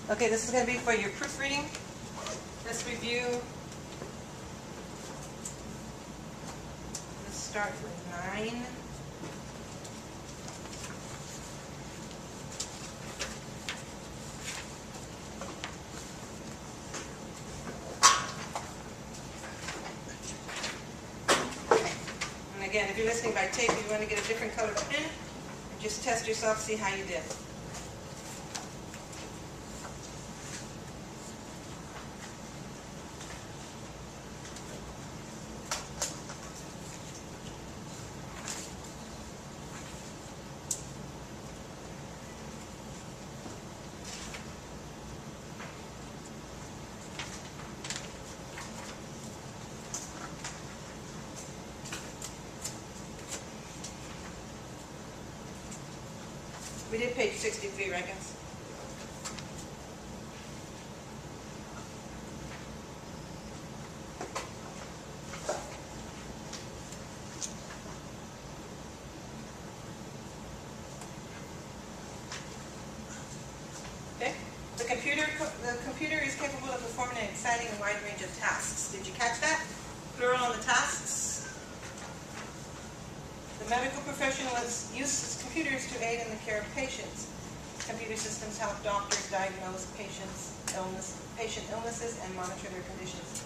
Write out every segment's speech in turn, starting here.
Okay, this is going to be for your proofreading. Let's review. Let's start with 9. And again, if you're listening by tape, you want to get a different color pen, just test yourself, see how you did. We did page 63, right, guys? Okay. The computer is capable of performing an exciting and wide range of tasks. Did you catch that? Plural on the tasks. The medical profession uses computers to aid in the care of patients. Computer systems help doctors diagnose patient illnesses and monitor their conditions.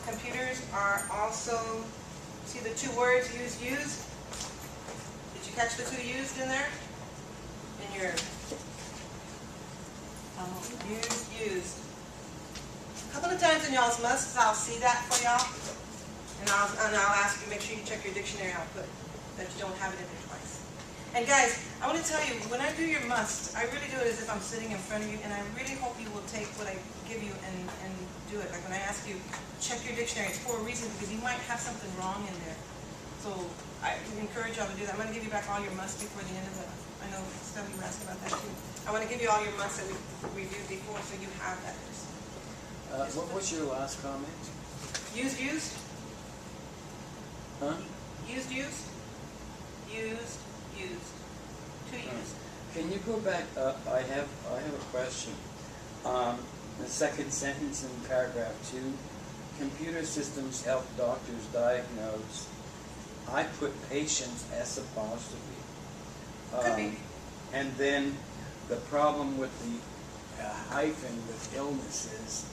Computers are also, see the two words used? Did you catch the two used in there? In your used. A couple of times in y'all's musts, I'll see that for y'all. And I'll ask you, make sure you check your dictionary output, that you don't have it in there twice. And guys, I want to tell you, when I do your must, I really do it as if I'm sitting in front of you, and I really hope you will take what I give you and do it. Like when I ask you, check your dictionary, it's for a reason, because you might have something wrong in there. So I encourage y'all to do that. I'm going to give you back all your musts before the end of the, I know Stubby was asking about that too. I want to give you all your musts that we reviewed before, so you have that. What was your last comment? Used. Huh? Used. Two used. Can you go back up? I have a question. The second sentence in paragraph 2, computer systems help doctors diagnose. I put patients S apostrophe. Could be. And then the problem with the hyphen with illnesses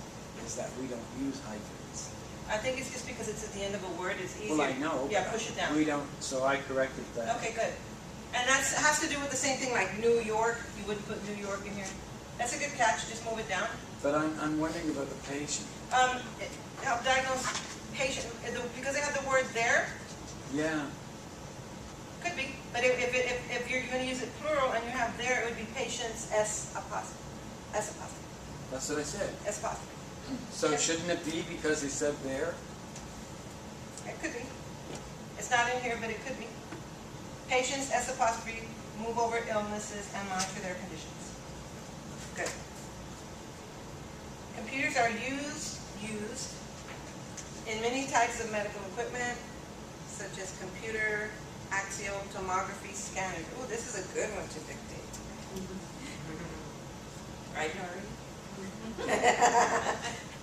is that we don't use hyphens. I think it's just because it's at the end of a word, it's easier. Well, I know. Yeah, push it down. We don't, so I corrected that. Okay, good. And that has to do with the same thing like New York. You wouldn't put New York in here. That's a good catch. Just move it down. But I'm wondering about the patient. Help diagnose patient, because they have the word there. Yeah. Could be. But if you're going to use it plural and you have there, it would be patients S apostrophe. S apostrophe. That's what I said. S apostrophe. So Yeah. shouldn't it be because he said there? It could be. It's not in here, but it could be. Patients, S apostrophe, move over illnesses and monitor their conditions. Good. Computers are used in many types of medical equipment, such as computer, axial tomography scanners. Ooh, this is a good one to dictate. Right, Nori?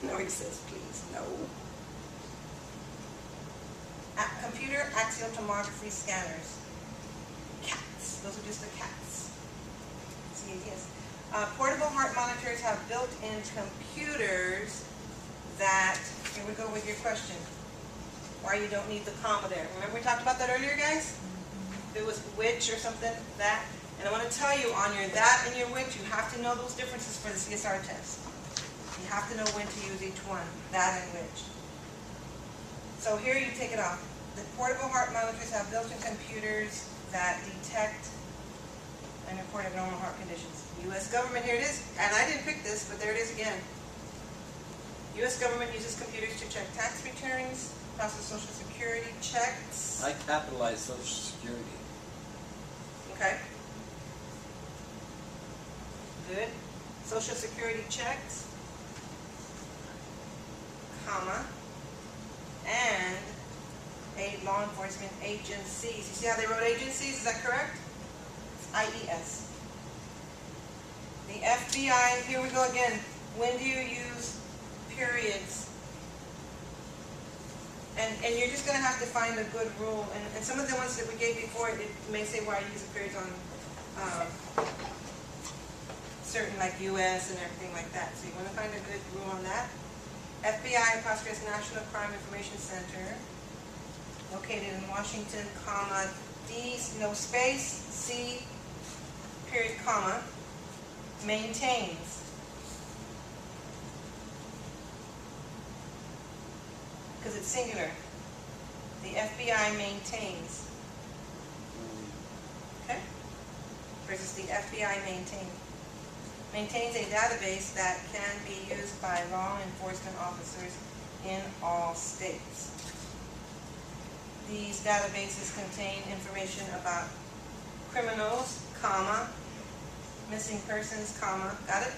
Nori says, please, no. Computer axial tomography scanners. CATs. Those are just the CATs. CATs. Portable heart monitors have built-in computers that, here we go with your question, why you don't need the comma there. Remember we talked about that earlier, guys? If it was which or something, that. And I want to tell you, on your that and your which, you have to know those differences for the CSR test. You have to know when to use each one, that and which. So here you take it off. The portable heart monitors have built-in computers that detect and report abnormal heart conditions. U.S. government, here it is. And I didn't pick this, but there it is again. U.S. government uses computers to check tax returns, process Social Security checks. I capitalized Social Security. Okay. Good. Social Security checks, comma, and aid law enforcement agencies. You see how they wrote agencies? Is that correct? It's IES. The The FBI, here we go again. When do you use periods? And you're just going to have to find a good rule. And some of the ones that we gave before, it may say why you use the periods on certain like U.S. and everything like that. So you want to find a good rule on that. FBI apostrophe National Crime Information Center, located in Washington, comma, D, no space, C, period, comma, maintains. Because it's singular. The FBI maintains. Okay? Versus the FBI maintains a database that can be used by law enforcement officers in all states. These databases contain information about criminals, comma, missing persons, comma, got it?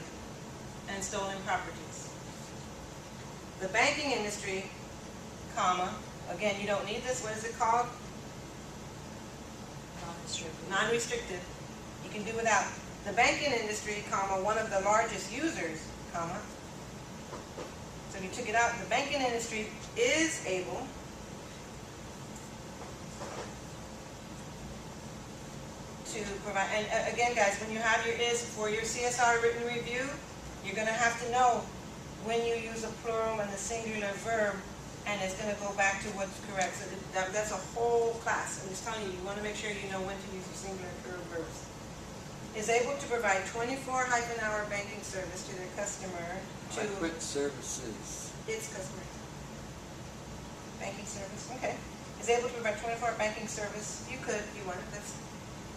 And stolen properties. The banking industry, comma, again, you don't need this, what is it called? Non-restricted. Non-restricted. You can do without. The banking industry, comma, one of the largest users, comma. So if you took it out, the banking industry is able to provide, and again guys, when you have your is for your CSR written review, you're going to have to know when you use a plural and a singular verb, and it's going to go back to what's correct. So that's a whole class. I'm just telling you, you want to make sure you know when to use your singular and plural verbs. Is able to provide 24-hour banking service to their customer to Liquid services. its customer. Banking service, okay. Is able to provide 24-hour banking service. You could, if you want it. That's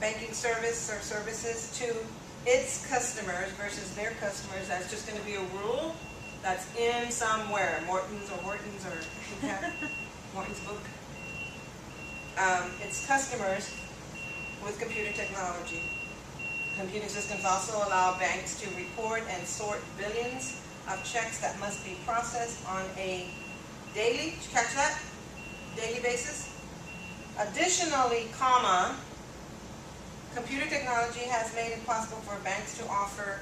banking service or services to its customers versus their customers. That's just going to be a rule that's in somewhere. Morton's or Morton's book. Its customers with computer technology. Computer systems also allow banks to report and sort billions of checks that must be processed on a daily, did you catch that? Daily basis. Additionally, comma, computer technology has made it possible for banks to offer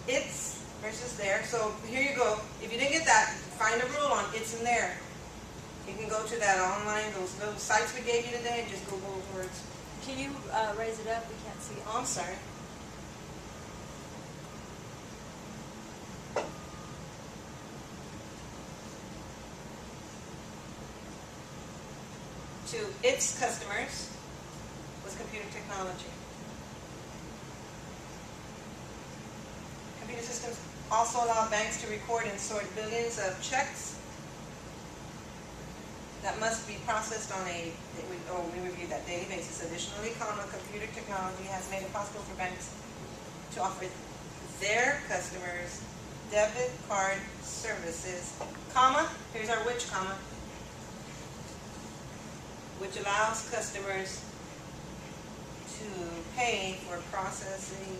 its versus their. So here you go. If you didn't get that, find a rule on it's in there. You can go to that online, those little sites we gave you today, and just Google those words. Can you raise it up? We can't see it. Oh, I'm sorry. To its customers with computer technology. Computer systems also allow banks to record and sort billions of checks that must be processed on a, we review that daily basis. Additionally, comma, computer technology has made it possible for banks to offer their customers debit card services, comma, here's our which, comma, which allows customers to pay for processing,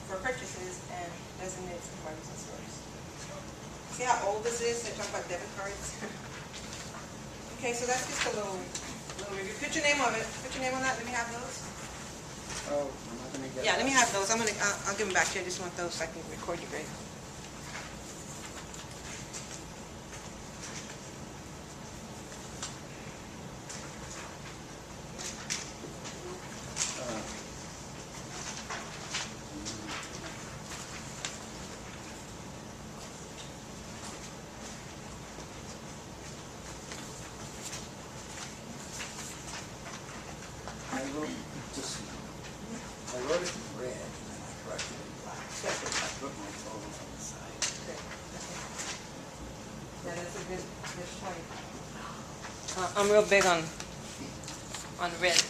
for purchases and designated departments and stores. See how old this is? They talk about debit cards. Okay, so that's just a little review. Put your name on it. Put your name on that. Let me have those. Oh, I'm not gonna get. Yeah, let me have those. I'll give them back to you. I just want those so I can record you great. I wrote it in red and then I corrected it in black. I put my photos on the side. Okay. Yeah, that's a good point. I'm real big on red.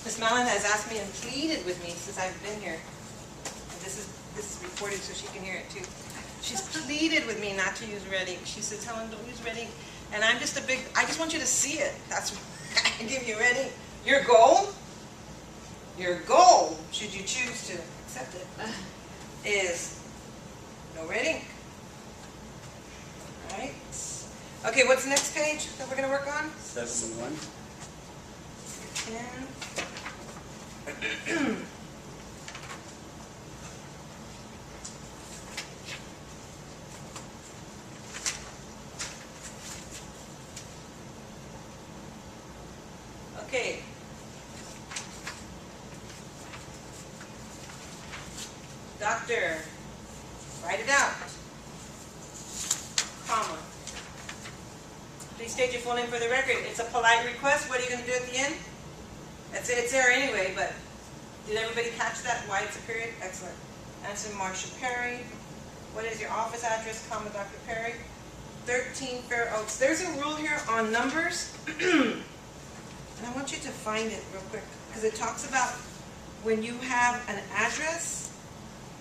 Miss Mellon has asked me and pleaded with me since I've been here. And this is recorded so she can hear it too. She's pleaded with me not to use red ink. She said, Helen, don't use red ink. And I'm just I just want you to see it. That's why I give you red ink. Your goal, should you choose to accept it, is no red ink. All right. Okay, what's the next page that we're going to work on? 71. 10. Doctor, write it out, comma. Please state your full name for the record. It's a polite request. What are you going to do at the end? It's there anyway, but did everybody catch that? Why it's a period? Excellent. Answer Marcia Perry. What is your office address, comma, Dr. Perry? 13 Fair Oaks. There's a rule here on numbers, and I want you to find it real quick, because it talks about when you have an address,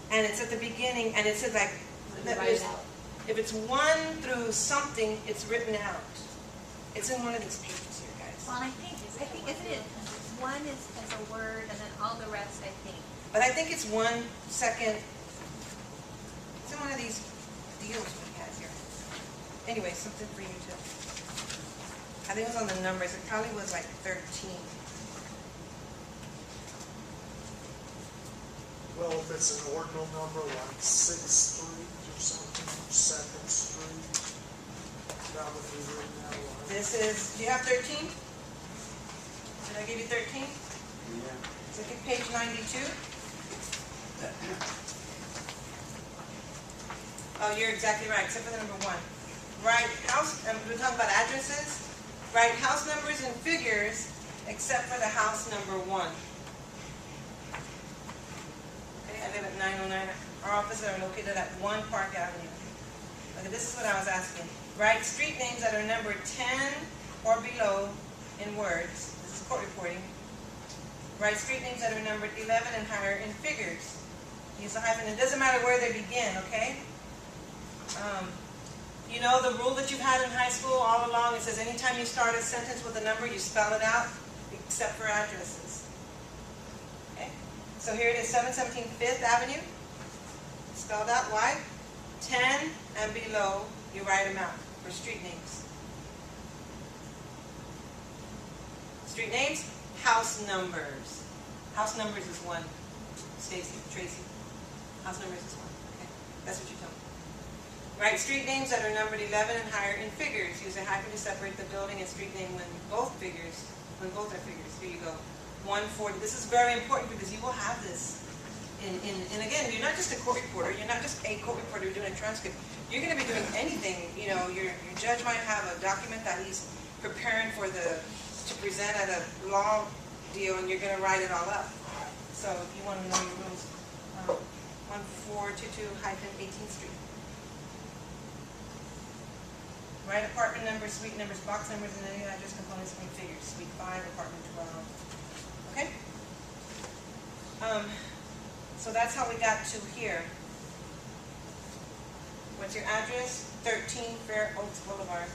and it's at the beginning, and it says like, Write it out. if it's 1 through something, it's written out. It's in one of these pages here, guys. Well, I think, isn't it, one is a word and then all the rest, I think. But I think it's 1 second. It's in one of these deals we have here. Anyway, something for you too. I think it was on the numbers. It probably was like 13. Well, if it's an ordinal number like 6th Street or something, 2nd Street, that would be written out like. This is, do you have 13? Did I give you 13? Yeah. Look at page 92. Oh, you're exactly right, except for the number 1. Write house, we're talking about addresses. Write house numbers and figures, except for the house number 1. Okay, I live at 909. Our offices are located at 1 Park Avenue. Okay, this is what I was asking. Write street names that are numbered 10 or below in words. This is court reporting. Write street names that are numbered 11 and higher in figures. Use a hyphen. It doesn't matter where they begin, okay? You know the rule that you've had in high school all along? It says anytime you start a sentence with a number, you spell it out, except for addresses. Okay? So here it is, 717 5th Avenue. Spelled out. Why? 10 and below, you write them out for street names. Street names, house numbers. House numbers is 1. Stacy, Tracy. House numbers is 1. Okay, that's what you tell me. Write street names that are numbered 11 and higher in figures. Use a hyphen to separate the building and street name when both are figures. Here you go. 140. This is very important because you will have this. And again, you're not just a court reporter. You're not just a court reporter doing a transcript. You're going to be doing anything. You know, your judge might have a document that he's preparing to present at a law deal, and you're going to write it all up. So if you want to know your rules, 1422-18th Street. Write apartment numbers, suite numbers, box numbers, and any address components in figures. Suite 5, apartment 12. Okay? So that's how we got to here. What's your address? 13 Fair Oaks Boulevard,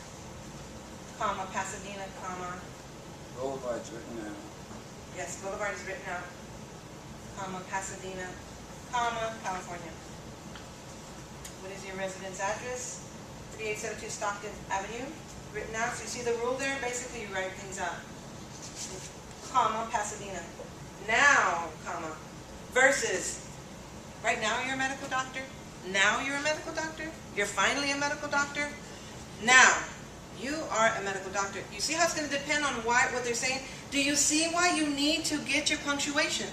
comma, Pasadena, comma. Boulevard's written out. Yes, Boulevard is written out, comma, Pasadena, comma, California. What is your residence address? 3872 Stockton Avenue, written out. So you see the rule there? Basically, you write things out. Comma, Pasadena. Now, comma, versus, right now you're a medical doctor? Now you're a medical doctor? You're finally a medical doctor? Now, you are a medical doctor. You see how it's going to depend on what they're saying? Do you see why you need to get your punctuation?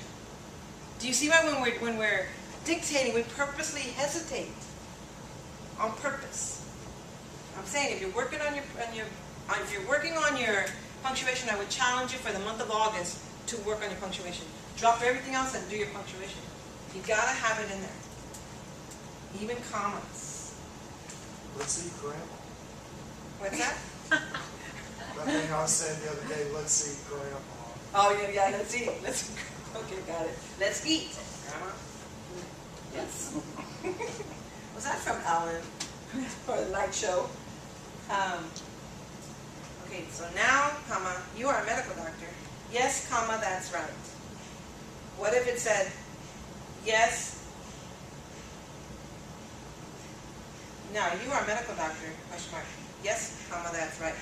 Do you see why when we're dictating, we purposely hesitate? On purpose. I'm saying if you're working on your punctuation, I would challenge you for the month of August to work on your punctuation. Drop everything else and do your punctuation. You gotta have it in there. Even commas. Let's eat grandma. What's that? That thing I was saying the other day, let's eat grandma. Oh yeah, let's eat. Okay, got it. Let's eat, Grandma. Yes. Was that from Ellen for the night show? Okay, so now, comma, you are a medical doctor. Yes, comma, that's right. What if it said, yes, now you are a medical doctor, question mark. Yes, comma, that's right.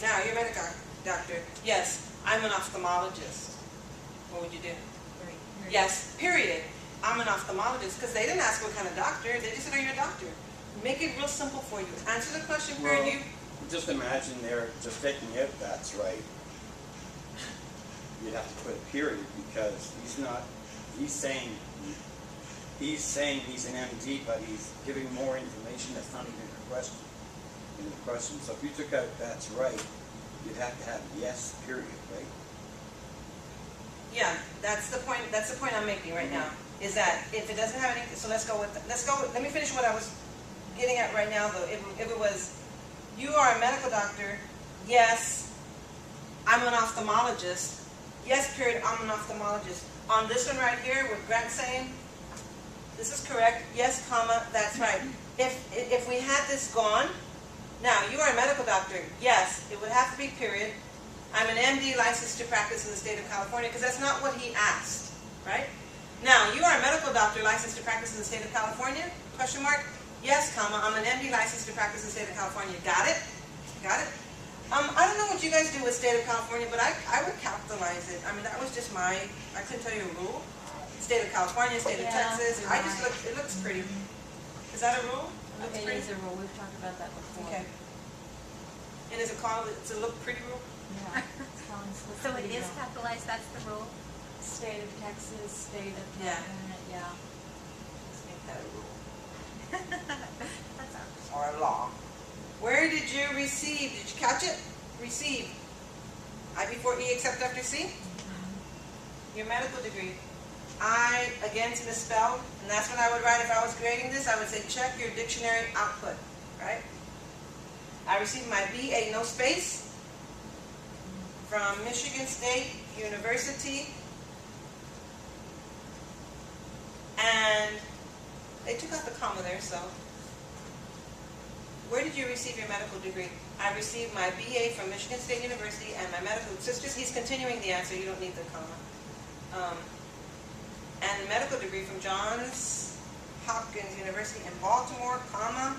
Now, you're a medical doctor. Yes, I'm an ophthalmologist. What would you do? Yes, period. I'm an ophthalmologist, because they didn't ask what kind of doctor. They just said, are you a doctor? Make it real simple for you. Answer the question, Well, period. just imagine they're just taking it, that's right. You'd have to put a period because he's he's saying he's an MD, but he's giving more information that's not even a question. In the question. So if you took out "that's right," you'd have to have "yes," period, right? Yeah, that's the point I'm making right now, is that if it doesn't have anything, so let me finish what I was getting at right now though. If it was, you are a medical doctor, yes, I'm an ophthalmologist, yes, period, I'm an ophthalmologist. On this one right here, with Grant saying, this is correct, yes, comma, that's right. If we had this gone, now, you are a medical doctor, yes, it would have to be period. I'm an MD licensed to practice in the state of California, because that's not what he asked, right? Now, you are a medical doctor licensed to practice in the state of California? Question mark? Yes, comma, I'm an MD licensed to practice in the state of California. Got it? Got it? I don't know what you guys do with state of California, but I would capitalize it. I mean, that was just I couldn't tell you a rule. State of California, state of Yeah, Texas, you're right. it looks pretty. Is that a rule? It looks It pretty? is a rule, we've talked about that before. Okay. And is it called, it's a look pretty rule? Yeah. It's called So it Pretty is Rule. capitalized, that's the rule? State of Texas, state of Yeah. California, yeah. Let's make that a rule. That's all. Or a law. Where did you receive? Did you catch it? Receive. I before E except after C? Your medical degree. I against misspelled, and that's what I would write if I was grading this. I would say check your dictionary output, right? I received my BA, no space, from Michigan State University, and they took out the comma there, so. Where did you receive your medical degree? I received my BA from Michigan State University and my medical, so it's just, he's continuing the answer, you don't need the comma. And medical degree from Johns Hopkins University in Baltimore, comma,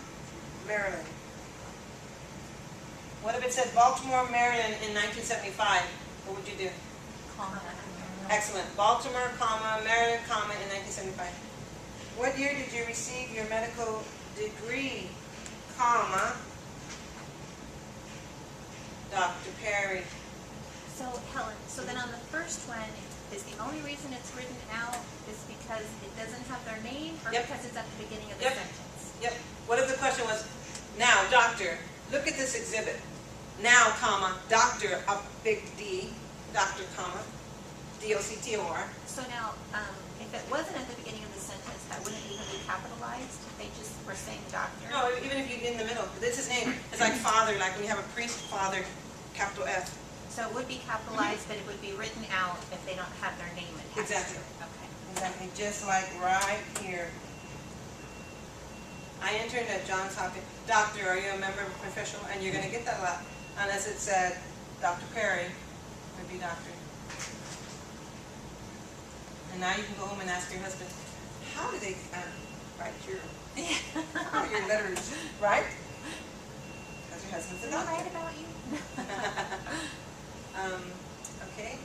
Maryland. What if it said Baltimore, Maryland in 1975? What would you do? Comma. Excellent. Baltimore, comma, Maryland, comma, in 1975. What year did you receive your medical degree, comma, Dr. Perry? So Helen, so then on the first one, is the only reason it's written out is because it doesn't have their name, or Yep. because it's at the beginning of the Yep. sentence? Yep. What if the question was, now, doctor, look at this exhibit. Now, comma, doctor, a big D, doctor, comma, D-O-C-T-O-R. So now, if it wasn't at the beginning of the sentence, that wouldn't even be capitalized? They just were saying doctor? No, even if you're in the middle, this is name. It's like father, like when you have a priest, father, capital F. So it would be capitalized, but it would be written out if they don't have their name attached to Exactly. it. Okay. Exactly, just like right here. I interned at Johns Hopkins. Doctor, are you a member of a professional? And you're going to get that a lot. Unless it said Dr. Perry, it would be doctor. And now you can go home and ask your husband, how do they write how are your letters, right? Because your husband's a Did I doctor. write about you? Okay.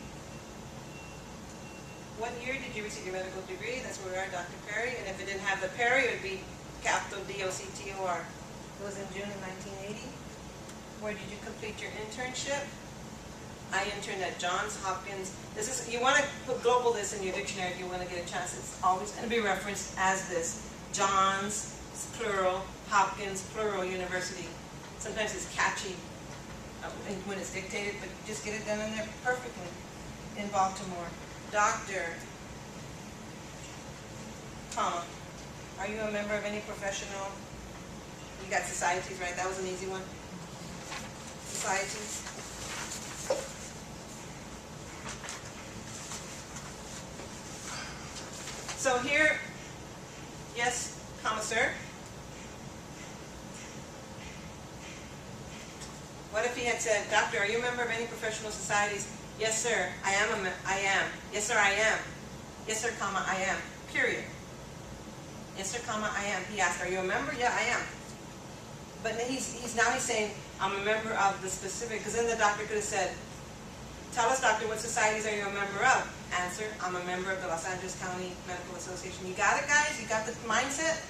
What year did you receive your medical degree? That's where we are, Dr. Perry. And if it didn't have the Perry, it would be capital D-O-C-T-O-R. It was in June of 1980. Where did you complete your internship? I interned at Johns Hopkins. This is, you want to put global this in your dictionary if you want to get a chance. It's always going to be referenced as this. Johns, plural, Hopkins, plural, university. Sometimes it's catchy when it's dictated, but just get it done in there perfectly. In Baltimore. Doctor, comma, are you a member of any professional? You got societies, right? That was an easy one. Societies. So here, yes, comma, sir. What if he had said, doctor, are you a member of any professional societies? Yes, sir, I am. I am. Yes, sir, I am. Yes, sir, comma, I am. Period. Yes, sir, comma, I am. He asked, are you a member? Yeah, I am. But he's saying, I'm a member of the specific, because then the doctor could have said, tell us, doctor, what societies are you a member of? Answer, I'm a member of the Los Angeles County Medical Association. You got it, guys? You got the mindset?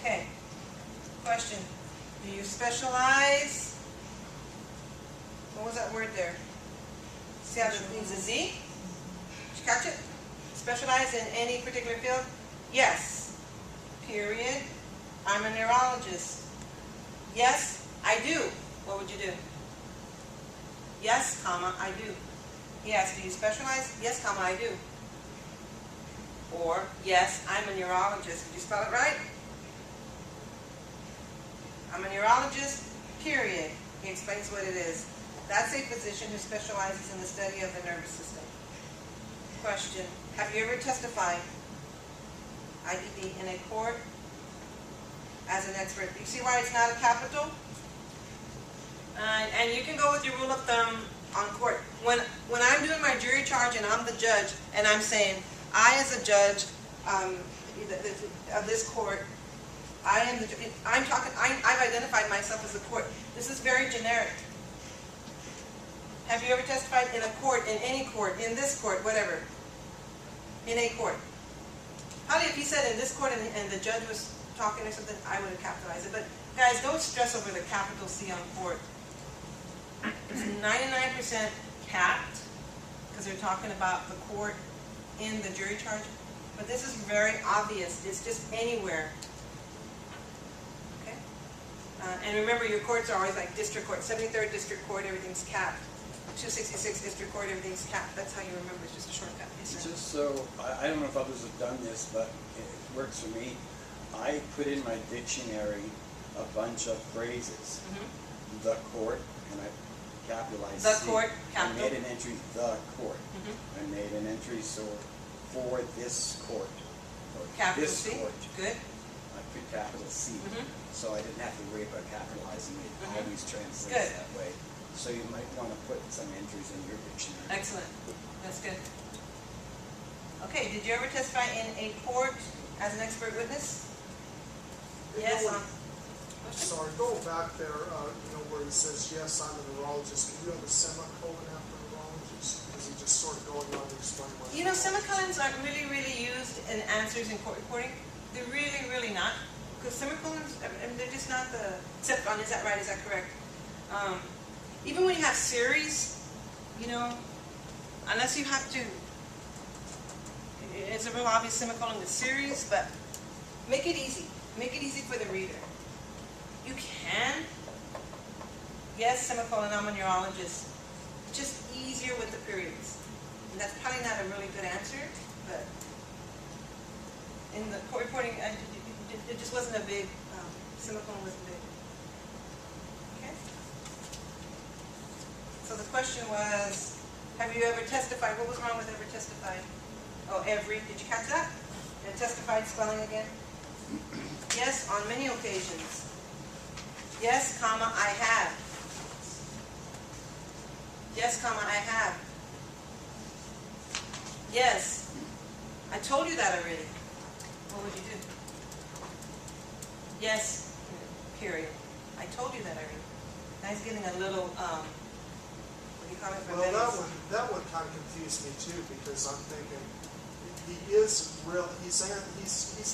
Okay. Question. Do you specialize? What was that word there? See how it means a Z? Did you catch it? specialize in any particular field? Yes. Period. I'm a neurologist. Yes, I do. What would you do? Yes, comma, I do. He asked, do you specialize? Yes, comma, I do. Or, yes, I'm a neurologist. Did you spell it right? I'm a neurologist, period. He explains what it is. That's a physician who specializes in the study of the nervous system. Question, have you ever testified, IDD, in a court as an expert? You see why it's not a capital? And you can go with your rule of thumb on court. When I'm doing my jury charge and I'm the judge and I'm saying, I as a judge of this court, I've identified myself as a court. This is very generic. Have you ever testified in a court, in any court, in this court, whatever? In a court. Probably if he said in this court and the judge was talking or something, I would have capitalized it. But guys, don't stress over the capital C on court. It's 99% capped because they're talking about the court in the jury charge. But this is very obvious. It's just anywhere. Okay? And remember, your courts are always like district court. 73rd District Court, everything's capped. 266 District Court, everything's capped. That's how you remember. It's just a shortcut. Yes, sir. Just so, I don't know if others have done this, but it works for me. I put in my dictionary a bunch of phrases. Mm-hmm. The court, and I capitalized The C. court, I capital. made an entry, the court. Mm-hmm. I made an entry, so for this court. Or Capital this C. court. Good. I put capital C. Mhm. So I didn't have to worry about capitalizing it. Mhm. Always translates Good. that way. So you might want to put some entries in your dictionary. Excellent. That's good. Okay, did you ever testify in a court as an expert witness? Yes. Sorry, go back there, where he says, yes, I'm a neurologist. Can you have a semicolon after neurologist? Is he just sort of going on to explain what? You know, semicolons aren't really, really used in answers in court reporting. They're really, really not. Because semicolons, they're just not the, except on, is that right, is that correct? Even when you have series, unless you have to, it's a real obvious semicolon with series, but make it easy. Make it easy for the reader. You can, yes, semicolon, I'm a neurologist. Just easier with the periods. And that's probably not a really good answer, but in the court reporting, it just wasn't a big, semicolon wasn't big. Okay? So the question was, have you ever testified? What was wrong with ever testified? Oh, every, did you catch that? And testified spelling again? Yes, on many occasions. Yes, comma, I have. Yes, comma, I have. Yes. I told you that already. What would you do? Yes, period. I told you that already. Now he's getting a little, what do you call it? Well, that would kind of confuse me too, because I'm thinking, he's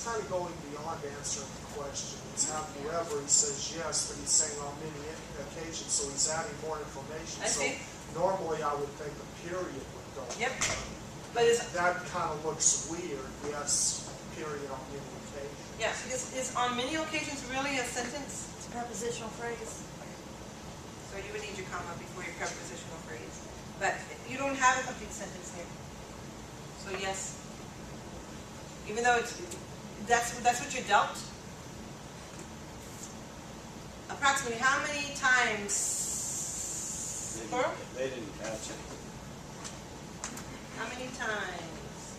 kind of going beyond answering the question. It's have you ever, he says yes, but he's saying on many occasions, so he's adding more information. I see. So normally I would think a period would go. Yep. But That kind of looks weird, yes, period on many occasions. yeah, is on many occasions really a sentence? It's a prepositional phrase. So you would need your comma before your prepositional phrase. But you don't have a complete sentence here. So yes. Even though that's what you're dealt. Approximately how many times? Plural? They didn't catch it. How many times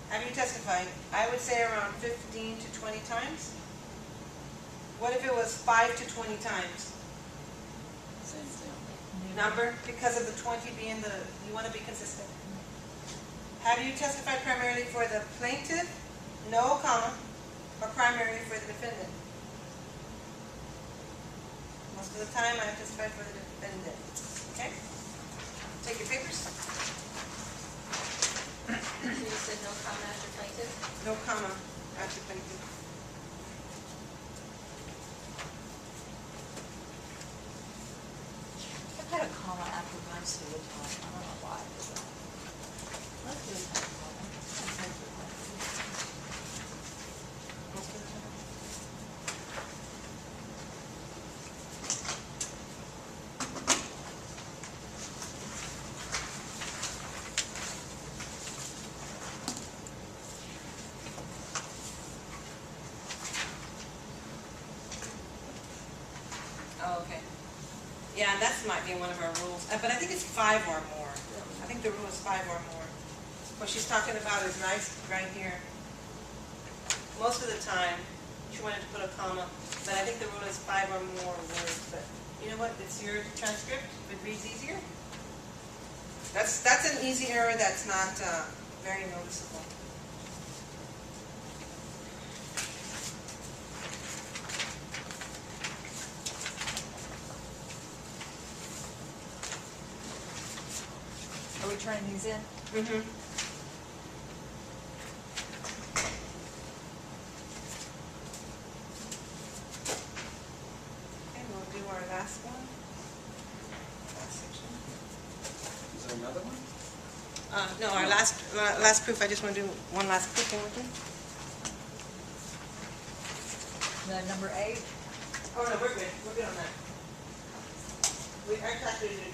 have you testified? I would say around 15 to 20 times. What if it was 5 to 20 times? Same thing. Number, because of the 20 being you want to be consistent. Have you testified primarily for the plaintiff? No, comma, or primarily for the defendant? Most of the time I have testified for the defendant. Okay? Take your papers. So you said no comment after plaintiff? No comma after plaintiff. I've had a comma after most of the time. I don't know why. Let's do a comma. Yeah, that might be one of our rules, but I think it's 5 or more. I think the rule is 5 or more. What she's talking about is nice right here. Most of the time, she wanted to put a comma, but I think the rule is 5 or more words, but you know what, it's your transcript, if it reads easier. That's an easy error that's not very noticeable. Are we turning these in? Mm-hmm. Okay, we'll do our last one. Last section. Is there another one? No, our last proof, I just want to do one last proofing with you. The number 8? Oh, no, we're good. We're good on that. We actually did